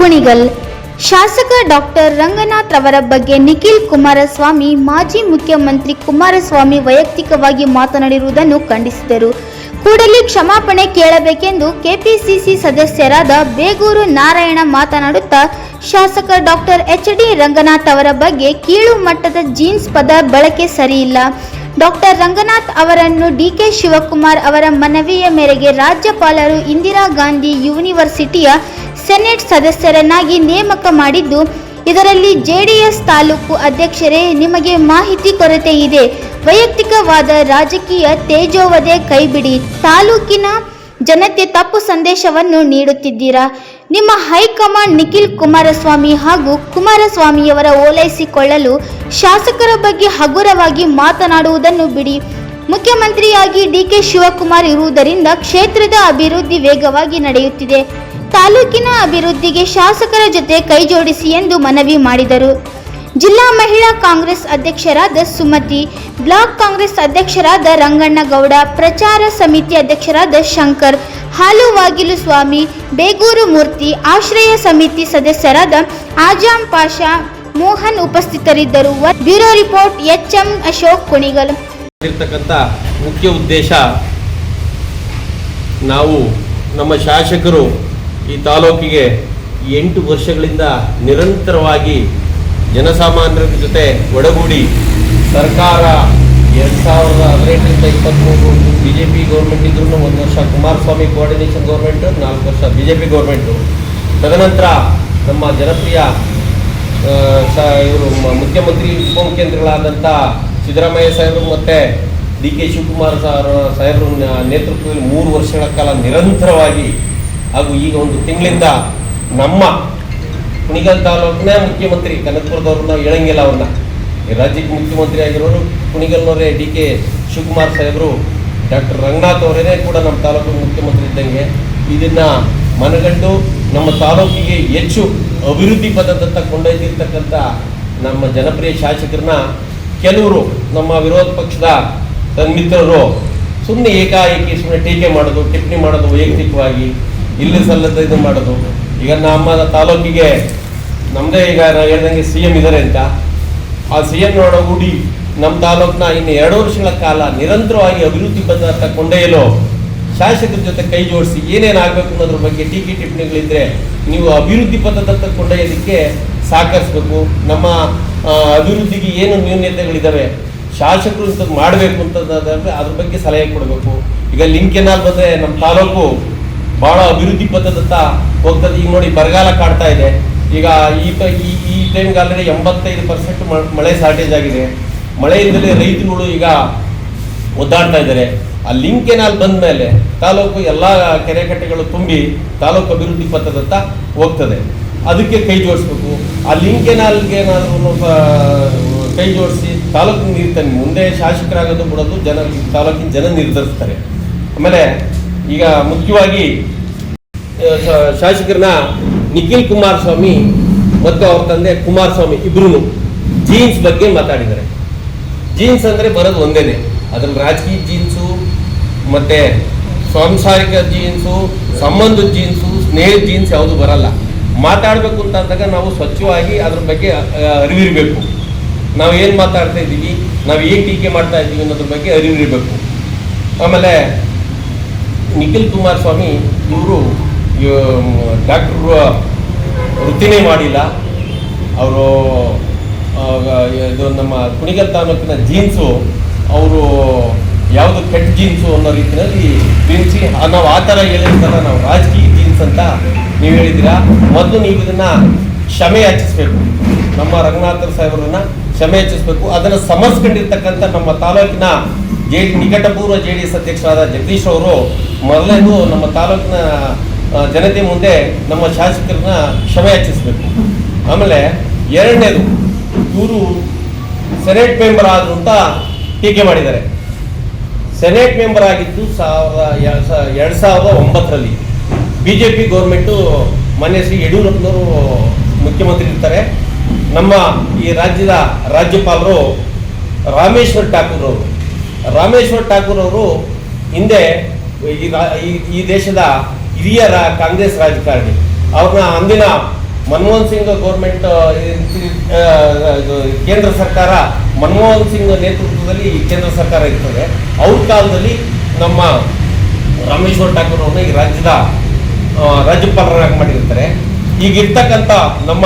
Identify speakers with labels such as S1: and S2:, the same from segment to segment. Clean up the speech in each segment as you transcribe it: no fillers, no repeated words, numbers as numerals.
S1: ಕುಣಿಗಲ್. ಶಾಸಕ ಡಾಕ್ಟರ್ ರಂಗನಾಥ್ ಅವರ ಬಗ್ಗೆ ನಿಖಿಲ್ ಕುಮಾರಸ್ವಾಮಿ ಮಾಜಿ ಮುಖ್ಯಮಂತ್ರಿ ಕುಮಾರಸ್ವಾಮಿ ವೈಯಕ್ತಿಕವಾಗಿ ಮಾತನಾಡಿರುವುದನ್ನು ಖಂಡಿಸಿದರು. ಕೂಡಲೇ ಕ್ಷಮಾಪಣೆ ಕೇಳಬೇಕೆಂದು ಕೆಪಿಸಿಸಿ ಸದಸ್ಯರಾದ ಬೇಗೂರು ನಾರಾಯಣ ಮಾತನಾಡುತ್ತಾ, ಶಾಸಕ ಡಾಕ್ಟರ್ ಎಚ್.ಡಿ. ರಂಗನಾಥ್ ಅವರ ಬಗ್ಗೆ ಕೀಳು ಮಟ್ಟದ ಜೀನ್ಸ್ ಪದ ಬಳಕೆ ಸರಿಯಿಲ್ಲ. ಡಾಕ್ಟರ್ ರಂಗನಾಥ್ ಅವರನ್ನು ಡಿ.ಕೆ. ಶಿವಕುಮಾರ್ ಅವರ ಮನವಿಯ ಮೇರೆಗೆ ರಾಜ್ಯಪಾಲರು ಇಂದಿರಾ ಗಾಂಧಿ ಯೂನಿವರ್ಸಿಟಿಯ ಸೆನೆಟ್ ಸದಸ್ಯರನ್ನಾಗಿ ನೇಮಕ ಮಾಡಿದ್ದು, ಇದರಲ್ಲಿ ಜೆಡಿಎಸ್ ತಾಲೂಕು ಅಧ್ಯಕ್ಷರೇ ನಿಮಗೆ ಮಾಹಿತಿ ಕೊರತೆ ಇದೆ. ವೈಯಕ್ತಿಕವಾದ ರಾಜಕೀಯ ತೇಜೋವಧೆ ಕೈಬಿಡಿ. ತಾಲೂಕಿನ ಜನತೆ ತಪ್ಪು ಸಂದೇಶವನ್ನು ನೀಡುತ್ತಿದ್ದೀರಾ. ನಿಮ್ಮ ಹೈಕಮಾಂಡ್ ನಿಖಿಲ್ ಕುಮಾರಸ್ವಾಮಿ ಹಾಗೂ ಕುಮಾರಸ್ವಾಮಿಯವರ ಓಲೈಸಿಕೊಳ್ಳಲು ಶಾಸಕರ ಬಗ್ಗೆ ಹಗುರವಾಗಿ ಮಾತನಾಡುವುದನ್ನು ಬಿಡಿ. ಮುಖ್ಯಮಂತ್ರಿಯಾಗಿ ಡಿ.ಕೆ. ಶಿವಕುಮಾರ್ ಇರುವುದರಿಂದ ಕ್ಷೇತ್ರದ ಅಭಿವೃದ್ಧಿ ವೇಗವಾಗಿ ನಡೆಯುತ್ತಿದೆ. ತಾಲೂಕಿನ ಅಭಿವೃದ್ಧಿಗೆ ಶಾಸಕರ ಜೊತೆ ಕೈಜೋಡಿಸಿ ಎಂದು ಮನವಿ ಮಾಡಿದರು. ಜಿಲ್ಲಾ ಮಹಿಳಾ ಕಾಂಗ್ರೆಸ್ ಅಧ್ಯಕ್ಷರಾದ ಸುಮತಿ, ಬ್ಲಾಕ್ ಕಾಂಗ್ರೆಸ್ ಅಧ್ಯಕ್ಷರಾದ ರಂಗಣ್ಣಗೌಡ, ಪ್ರಚಾರ ಸಮಿತಿ ಅಧ್ಯಕ್ಷರಾದ ಶಂಕರ್, ಹಾಲುವಾಗಿಲು ಸ್ವಾಮಿ, ಬೇಗೂರು ಮೂರ್ತಿ, ಆಶ್ರಯ ಸಮಿತಿ ಸದಸ್ಯರಾದ ಆಜಾಂ ಪಾಷಾ, ಮೋಹನ್ ಉಪಸ್ಥಿತರಿದ್ದರು. Bureau report H M. Ashok, Kunigal.
S2: ಮುಖ್ಯ ಉದ್ದೇಶ, ನಾವು ನಮ್ಮ ಶಾಸಕರು ಈ ತಾಲೂಕಿಗೆ 8 ವರ್ಷಗಳಿಂದ ನಿರಂತರವಾಗಿ ಜನಸಾಮಾನ್ಯರ ಜೊತೆ ಒಡಗೂಡಿ ಸರ್ಕಾರ 2018ರಿಂದ 23 BJP ಗೌರ್ಮೆಂಟ್ ಇದ್ರೂ 1 ವರ್ಷ ಕುಮಾರಸ್ವಾಮಿ ಕೋಆರ್ಡಿನೇಷನ್ ಗೌರ್ಮೆಂಟು, 4 ವರ್ಷ BJP ಗೌರ್ಮೆಂಟು. ತದನಂತರ ನಮ್ಮ ಜನಪ್ರಿಯ ಇವರು ಮುಖ್ಯಮಂತ್ರಿ ಉಪಮುಖ್ಯಮಂತ್ರಿಗಳಾದಂಥ ಸಿದ್ದರಾಮಯ್ಯ ಸಾಹೇಬರು ಮತ್ತು ಡಿ.ಕೆ. ಶಿವಕುಮಾರ್ ಸಾಹೇಬರು ನೇತೃತ್ವದಲ್ಲಿ 3 ವರ್ಷಗಳ ಕಾಲ ನಿರಂತರವಾಗಿ ಹಾಗೂ ಈಗ 1 ತಿಂಗಳಿಂದ ನಮ್ಮ ಕುಣಿಗಲ್ ತಾಲೂಕಿನ ಮುಖ್ಯಮಂತ್ರಿ ಕನಕಪುರದವ್ರನ್ನ ಹೇಳಂಗಿಲ್ಲ, ಅವ್ರನ್ನ ರಾಜ್ಯಕ್ಕೆ ಮುಖ್ಯಮಂತ್ರಿ ಆಗಿರೋರು ಕುಣಿಗಲ್ನವರೇ ಡಿ.ಕೆ. ಶಿವಕುಮಾರ್ ಸಾಹೇಬರು, ಡಾಕ್ಟರ್ ರಂಗನಾಥ್ ಅವರೇ ಕೂಡ ನಮ್ಮ ತಾಲೂಕು ಮುಖ್ಯಮಂತ್ರಿ ಇದ್ದಂಗೆ. ಇದನ್ನು ಮನಗಂಡು ನಮ್ಮ ತಾಲೂಕಿಗೆ ಹೆಚ್ಚು ಅಭಿವೃದ್ಧಿ ಪಥದತ್ತ ಕೊಂಡೊಯ್ದಿರ್ತಕ್ಕಂಥ ನಮ್ಮ ಜನಪ್ರಿಯ ಶಾಸಕರನ್ನ ಕೆಲವರು ನಮ್ಮ ವಿರೋಧ ಪಕ್ಷದ ಮಿತ್ರರು ಸುಮ್ಮನೆ ಏಕಾಏಕಿ ಸುಮ್ಮನೆ ಟೀಕೆ ಮಾಡೋದು, ಟಿಪ್ಪಣಿ ಮಾಡೋದು, ವೈಯಕ್ತಿಕವಾಗಿ ಇಲ್ಲಿ ಸಲ್ಲದ ಇದು ಮಾಡೋದು. ಈಗ ನಮ್ಮ ತಾಲೂಕಿಗೆ ನಮ್ಮದೇ ಈಗ ನಾವು ಹೇಳ್ದಂಗೆ CM ಇದ್ದಾರೆ ಅಂತ, ಆ CM ನೋಡೋಗೂಡಿ ನಮ್ಮ ತಾಲೂಕನ್ನ ಇನ್ನು 2 ವರ್ಷಗಳ ಕಾಲ ನಿರಂತರವಾಗಿ ಅಭಿವೃದ್ಧಿ ಪಥ ಕೊಂಡೊಯ್ಯಲು ಶಾಸಕರ ಜೊತೆ ಕೈ ಜೋಡಿಸಿ ಏನೇನು ಆಗಬೇಕು ಅನ್ನೋದ್ರ ಬಗ್ಗೆ ಟೀಕೆ ಟಿಪ್ಪಣಿಗಳಿದ್ದರೆ ನೀವು ಅಭಿವೃದ್ಧಿ ಪಥದತ್ತ ಕೊಂಡೊಯ್ಯೋದಕ್ಕೆ ಸಹಕರಿಸಬೇಕು. ನಮ್ಮ ಅಭಿವೃದ್ಧಿಗೆ ಏನು ನ್ಯೂನ್ಯತೆಗಳಿದ್ದಾವೆ, ಶಾಸಕರು ಇಂಥದ್ದು ಮಾಡಬೇಕು ಅಂತಂದ್ರೆ ಅದ್ರ ಬಗ್ಗೆ ಸಲಹೆ ಕೊಡಬೇಕು. ಈಗ ಲಿಂಕ್ ಕೆನಾಲ್ ಬಂದರೆ ನಮ್ಮ ತಾಲೂಕು ಭಾಳ ಅಭಿವೃದ್ಧಿ ಪಥದತ್ತ ಹೋಗ್ತದೆ. ಈಗ ನೋಡಿ ಬರಗಾಲ ಕಾಡ್ತಾ ಇದೆ. ಈಗ ಈ ಟೈಮ್ಗೆ ಆಲ್ರೆಡಿ 85% ಮಳೆ ಶಾರ್ಟೇಜ್ ಆಗಿದೆ. ಮಳೆಯಿಂದಲೇ ರೈತರುಗಳು ಈಗ ಒದ್ದಾಡ್ತಾ ಇದ್ದಾರೆ. ಆ ಲಿಂಕ್ ಕೆನಾಲ್ ಬಂದ ಮೇಲೆ ತಾಲೂಕು ಎಲ್ಲ ಕೆರೆ ಕಟ್ಟೆಗಳು ತುಂಬಿ ತಾಲೂಕು ಅಭಿವೃದ್ಧಿ ಪಥದತ್ತ ಹೋಗ್ತದೆ. ಅದಕ್ಕೆ ಕೈ ಜೋಡಿಸ್ಬೇಕು. ಆ ಲಿಂಕ್ ಕೆನಾಲ್ಗೆ ಏನಾದರೂ ಕೈ ಜೋಡಿಸಿ ತಾಲೂಕಿನ ನೀರ್ತಾನೆ ಮುಂದೆ ಶಾಸಕರಾಗೋದು ಬಿಡೋದು ತಾಲೂಕಿನ ಜನ ನಿರ್ಧರಿಸ್ತಾರೆ. ಆಮೇಲೆ ಈಗ ಮುಖ್ಯವಾಗಿ ಶಾಸಕರನ್ನ ನಿಖಿಲ್ ಕುಮಾರಸ್ವಾಮಿ ಮತ್ತು ಅವ್ರ ತಂದೆ ಕುಮಾರಸ್ವಾಮಿ ಇಬ್ರು ಜೀನ್ಸ್ ಬಗ್ಗೆ ಮಾತಾಡಿದ್ದಾರೆ. ಜೀನ್ಸ್ ಅಂದರೆ ಬರೋದು ಒಂದೇನೆ, ಅದ್ರಲ್ಲಿ ರಾಜಕೀಯ ಜೀನ್ಸು ಮತ್ತು ಸಾಂಸಾರಿಕ ಜೀನ್ಸು, ಸಂಬಂಧದ ಜೀನ್ಸು, ಸ್ನೇಹದ ಜೀನ್ಸ್ ಯಾವುದು ಬರಲ್ಲ. ಮಾತಾಡಬೇಕು ಅಂತ ಅಂದಾಗ ನಾವು ಸ್ವಚ್ಛವಾಗಿ ಅದ್ರ ಬಗ್ಗೆ ಅರಿವಿರಬೇಕು. ನಾವು ಏನು ಮಾತಾಡ್ತಾ ಇದ್ದೀವಿ, ನಾವು ಏನು ಟೀಕೆ ಮಾಡ್ತಾ ಇದ್ದೀವಿ ಅನ್ನೋದ್ರ ಬಗ್ಗೆ ಅರಿವಿರಬೇಕು. ಆಮೇಲೆ ನಿಖಿಲ್ ಕುಮಾರಸ್ವಾಮಿ ಇವರು ಡಾಕ್ಟ್ರು ವೃತ್ತಿನೇ ಮಾಡಿಲ್ಲ. ಅವರು ಇದು ನಮ್ಮ ಕುಣಿಗಲ್ ತಾಲೂಕಿನ ಜೀನ್ಸು ಅವರು ಯಾವುದು ಕೆಟ್ಟ ಜೀನ್ಸು ಅನ್ನೋ ರೀತಿಯಲ್ಲಿ ಬಿಡಿಸಿ ನಾವು ಆ ಥರ ಹೇಳಿರ್ತಾರ, ನಾವು ರಾಜಕೀಯ ಜೀನ್ಸ್ ಅಂತ ನೀವು ಹೇಳಿದ್ದೀರಾ. ಮೊದಲು ನೀವು ಇದನ್ನು ಕ್ಷಮೆ ಯಾಚಿಸಬೇಕು. ನಮ್ಮ ರಂಗನಾಥ್ ಸಾಹೇಬರನ್ನ ಕ್ಷಮೆ ಯಾಚಿಸಬೇಕು. ಅದನ್ನು ಸಮರ್ಸ್ಕೊಂಡಿರ್ತಕ್ಕಂಥ ನಮ್ಮ ತಾಲೂಕಿನ ನಿಕಟಪೂರ್ವ JDS ಅಧ್ಯಕ್ಷರಾದ ಜಗದೀಶ್ ಅವರು ಮೊದಲನೇದು ನಮ್ಮ ತಾಲೂಕಿನ ಜನತೆ ಮುಂದೆ ನಮ್ಮ ಶಾಸಕರನ್ನ ಕ್ಷಮೆ ಯಾಚಿಸಬೇಕು. ಆಮೇಲೆ ಎರಡನೇದು, ಇವರು ಸೆನೆಟ್ ಮೆಂಬರ್ ಆದ್ರು ಅಂತ ಟೀಕೆ ಮಾಡಿದ್ದಾರೆ. ಸೆನೆಟ್ ಮೆಂಬರ್ ಆಗಿದ್ದು 2009ರಲ್ಲಿ BJP ಗೌರ್ಮೆಂಟು ಮಾನ್ಯ ಶ್ರೀ ಯಡಿಯೂರಪ್ಪನವರು ಮುಖ್ಯಮಂತ್ರಿ ಇರ್ತಾರೆ. ನಮ್ಮ ಈ ರಾಜ್ಯದ ರಾಜ್ಯಪಾಲರು ರಾಮೇಶ್ವರ್ ಠಾಕೂರ್ ಅವರು ಹಿಂದೆ ಈ ದೇಶದ ಹಿರಿಯ ಕಾಂಗ್ರೆಸ್ ರಾಜಕಾರಣಿ. ಅವ್ರನ್ನ ಅಂದಿನ ಮನಮೋಹನ್ ಸಿಂಗ್ ಗೌರ್ಮೆಂಟ್, ಕೇಂದ್ರ ಸರ್ಕಾರ ಮನಮೋಹನ್ ಸಿಂಗ್ ನೇತೃತ್ವದಲ್ಲಿ ಕೇಂದ್ರ ಸರ್ಕಾರ ಇರ್ತದೆ. ಅವ್ರ ಕಾಲದಲ್ಲಿ ನಮ್ಮ ರಾಮೇಶ್ವರ್ ಠಾಕೂರ್ ಅವ್ರನ್ನ ಈ ರಾಜ್ಯದ ರಾಜ್ಯಪಾಲರಾಗಿ ಮಾಡಿರ್ತಾರೆ. ಈಗಿರ್ತಕ್ಕಂಥ ನಮ್ಮ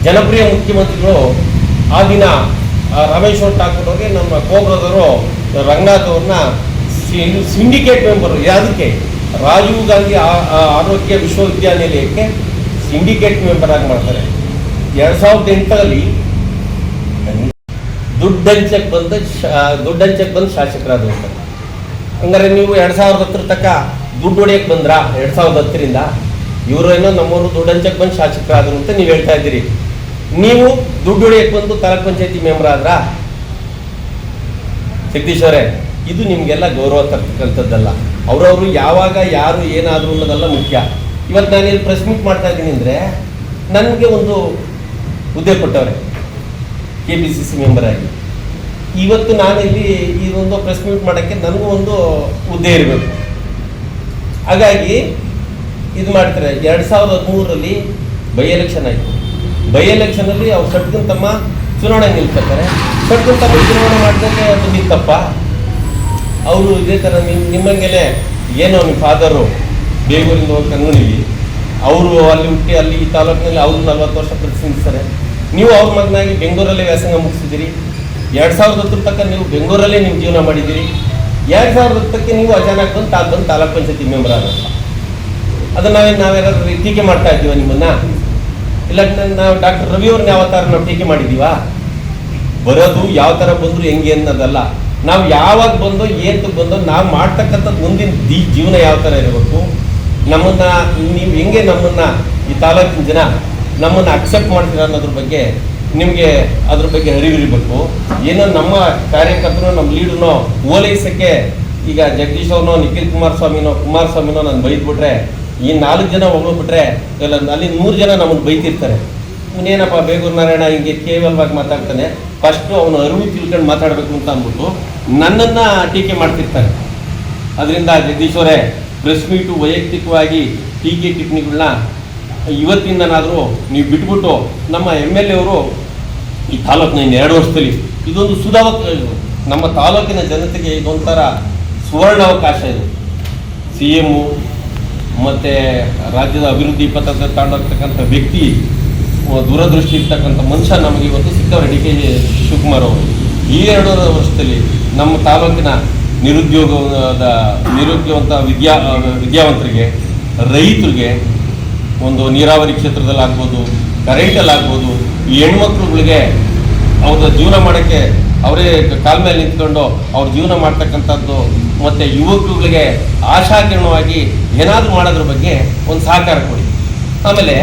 S2: ಜನಪ್ರಿಯ ಮುಖ್ಯಮಂತ್ರಿಗಳು ಆ ದಿನ ರಾಮೇಶ್ವರ್ ಠಾಕೂರ್ ಅವ್ರಿಗೆ ನಮ್ಮ ಕೋಬ್ರದವರು ರಂಗನಾಥ್ ಅವ್ರನ್ನ ಸಿಂಡಿಕೇಟ್ ಮೆಂಬರು, ಯಾವುದಕ್ಕೆ ರಾಜೀವ್ ಗಾಂಧಿ ಆರೋಗ್ಯ ವಿಶ್ವವಿದ್ಯಾನಿಲಯಕ್ಕೆ ಸಿಂಡಿಕೇಟ್ ಮೆಂಬರ್ ಆಗಿ ಮಾಡ್ತಾರೆ. 2008ರಲ್ಲಿ ದುಡ್ಡಂಚಕ್ಕೆ ಬಂದು ಶಾಸಕರಾದ್ರು ಅಂತ. ಹಂಗಾರೆ ನೀವು 2010 ತನಕ ದುಡ್ಡು ಹೊಡೆಯಕ್ಕೆ ಬಂದ್ರ? 2010ರಿಂದ ಇವರು ಏನೋ ನಮ್ಮವರು ದುಡ್ಡಂಚಕ್ಕೆ ಬಂದು ಶಾಸಕರಾದ್ರು ಅಂತ ನೀವು ಹೇಳ್ತಾ ಇದ್ದೀರಿ. ನೀವು ದುಡ್ಡು ಹೊಡೆಯಕ್ಕೆ ಬಂದು ತಾಲೂಕ್ ಪಂಚಾಯತಿ ಮೆಂಬರ್ ಆದ್ರ? ಜಗದೀಶ್ ಅವರೇ, ಇದು ನಿಮಗೆಲ್ಲ ಗೌರವ ತರ್ತಕ್ಕಂಥದ್ದಲ್ಲ. ಅವರವರು ಯಾವಾಗ ಯಾರು ಏನಾದ್ರು ಅನ್ನೋದೆಲ್ಲ ಮುಖ್ಯ. ಇವತ್ತು ನಾನು ಇಲ್ಲಿ ಪ್ರೆಸ್ ಮೀಟ್ ಮಾಡ್ತಾ ಇದ್ದೀನಿ ಅಂದರೆ ನನಗೆ ಒಂದು ಹುದ್ದೆ ಕೊಟ್ಟವ್ರೆ KPCC ಮೆಂಬರ್ ಆಗಿ. ಇವತ್ತು ನಾನು ಇಲ್ಲಿ ಇದೊಂದು ಪ್ರೆಸ್ ಮೀಟ್ ಮಾಡೋಕ್ಕೆ ನನಗೂ ಒಂದು ಹುದ್ದೆ ಇರಬೇಕು. ಹಾಗಾಗಿ ಇದು ಮಾಡ್ತಾರೆ. 2013ರಲ್ಲಿ ಬೈ ಎಲೆಕ್ಷನ್ ಆಯಿತು. ಬೈ ಎಲೆಕ್ಷನಲ್ಲಿ ಅವ್ರು ಸಟ್ಕನ್ ತಮ್ಮ ಚುನಾವಣೆ ನಿಲ್ತಾರೆ. ಸಟ್ಕನ್ ತಮ್ಮ ಚುನಾವಣೆ ಮಾಡಿದಾಗ ಅದು ನಿಂತಪ್ಪ. ಅವರು ಇದೇ ಥರ ನಿಮ್ಮಂಗೆಲೆ ಏನೋ ನಿಮ್ಮ ಫಾದರು ಬೇಗೂರಿಂದ ಹೋಗಿ ಕನ್ಗುಣಿಲಿ, ಅವರು ಅಲ್ಲಿ ಹುಟ್ಟಿ ಅಲ್ಲಿ ಈ ತಾಲೂಕಿನಲ್ಲಿ ಅವರು 40 ವರ್ಷ ಪ್ರತಿನಿಧಿಸ್ತಾರೆ. ನೀವು ಅವ್ರ ಮಗನಾಗಿ ಬೆಂಗಳೂರಲ್ಲೇ ವ್ಯಾಸಂಗ ಮುಗಿಸಿದ್ದೀರಿ. 2010 ತನಕ ನೀವು ಬೆಂಗಳೂರಲ್ಲೇ ನಿಮ್ಮ ಜೀವನ ಮಾಡಿದ್ದೀರಿ. 2010ಕ್ಕೆ ನೀವು ಅಚಾನಕ್ ಬಂದು ತಾಲೂಕ್ ಪಂಚಾಯತಿ ಮೆಂಬರ್ ಆದಂತ. ಅದನ್ನು ನಾವೇನಾದ್ರೂ ಟೀಕೆ ಮಾಡ್ತಾ ಇದ್ದೀವ ನಿಮ್ಮನ್ನ? ಇಲ್ಲ ನಾವು ಡಾಕ್ಟರ್ ರವಿ ಅವ್ರನ್ನ ಯಾವ ಥರ ನಾವು ಟೀಕೆ ಮಾಡಿದ್ದೀವಾ? ಬರೋದು ಯಾವ ಥರ ಬಂದರು ಹೆಂಗೆ ಅನ್ನೋದಲ್ಲ, ನಾವು ಯಾವಾಗ ಬಂದೋ ಏಂತಕ್ಕೆ ಬಂದೋ ನಾವು ಮಾಡ್ತಕ್ಕಂಥದ್ದು ಮುಂದಿನ ಜೀವನ ಯಾವ ಥರ ಇರಬೇಕು, ನಮ್ಮನ್ನ ನೀವು ಹೆಂಗೆ ನಮ್ಮನ್ನ ಈ ತಾಲೂಕಿನ ಜನ ನಮ್ಮನ್ನು ಅಕ್ಸೆಪ್ಟ್ ಮಾಡ್ತೀರ ಅನ್ನೋದ್ರ ಬಗ್ಗೆ ನಿಮಗೆ ಅದ್ರ ಬಗ್ಗೆ ಅರಿವಿರಬೇಕು. ಏನೋ ನಮ್ಮ ಕಾರ್ಯಕರ್ತರು ನಮ್ಮ ಲೀಡ್ರನ್ನೋ ಓಲೈಸಕ್ಕೆ ಈಗ ಜಗದೀಶ್ ಅವ್ರನ್ನೋ ನಿಖಿಲ್ ಕುಮಾರಸ್ವಾಮಿನೋ ನಾನು ಬೈದ್ಬಿಟ್ರೆ, ಈ 4 ಜನ ಹೊಗಳ್ಬಿಟ್ರೆ ಇಲ್ಲ ಅಲ್ಲಿ 100 ಜನ ನಮ್ಮನ್ನು ಬೈತಿರ್ತಾರೆ. ಇವನೇನಪ್ಪ ಬೇಗೂರು ನಾರಾಯಣ ಹಿಂಗೆ ಕೇವಲವಾಗಿ ಮಾತಾಡ್ತಾನೆ, ಫಸ್ಟು ಅವನು ಅರಿವು ತಿಳ್ಕೊಂಡು ಮಾತಾಡಬೇಕು ಅಂತ ಅಂದ್ಬಿಟ್ಟು ನನ್ನನ್ನು ಟೀಕೆ ಮಾಡ್ತಿರ್ತಾರೆ. ಅದರಿಂದ ಜಗದೀಶ್ ಅವರೇ, ಪ್ರೆಸ್ ಮೀಟು ವೈಯಕ್ತಿಕವಾಗಿ ಟೀಕೆ ಟಿಪ್ಪಣಿಗಳನ್ನ ಇವತ್ತಿಂದನಾದರೂ ನೀವು ಬಿಟ್ಬಿಟ್ಟು ನಮ್ಮ MLA ಅವರು ಈ ತಾಲೂಕಿನ 2 ವರ್ಷದಲ್ಲಿ ಇದೊಂದು ನಮ್ಮ ತಾಲೂಕಿನ ಜನತೆಗೆ ಇದೊಂಥರ ಸುವರ್ಣಾವಕಾಶ. ಇದು CM ಮತ್ತು ರಾಜ್ಯದ ಅಭಿವೃದ್ಧಿ ಪಥದಲ್ಲಿ ತಗೊಂಡೋಗ್ತಕ್ಕಂಥ ವ್ಯಕ್ತಿ, ದೂರದೃಷ್ಟಿ ಇರ್ತಕ್ಕಂಥ ಮನುಷ್ಯ ನಮಗೆ ಇವತ್ತು ಸಿಕ್ಕವರು DK ಶಿವಕುಮಾರ್ ಅವರು. ಈ 2 ವರ್ಷದಲ್ಲಿ ನಮ್ಮ ತಾಲೂಕಿನ ನಿರುದ್ಯೋಗವಂತ ವಿದ್ಯಾವಂತರಿಗೆ, ರೈತರಿಗೆ, ಒಂದು ನೀರಾವರಿ ಕ್ಷೇತ್ರದಲ್ಲಾಗ್ಬೋದು, ಕರೆಂಟಲ್ಲಾಗ್ಬೋದು, ಈ ಹೆಣ್ಮಕ್ಳುಗಳಿಗೆ ಅವ್ರ ಜೀವನ ಮಾಡೋಕ್ಕೆ ಅವರೇ ಕಾಲ ಮೇಲೆ ನಿಂತ್ಕೊಂಡು ಅವ್ರ ಜೀವನ ಮಾಡ್ತಕ್ಕಂಥದ್ದು, ಮತ್ತು ಯುವಕರುಗಳಿಗೆ ಆಶಾಕಿರಣವಾಗಿ ಏನಾದರೂ ಮಾಡೋದ್ರ ಬಗ್ಗೆ ಒಂದು ಸಹಕಾರ ಕೊಡಿ. ಆಮೇಲೆ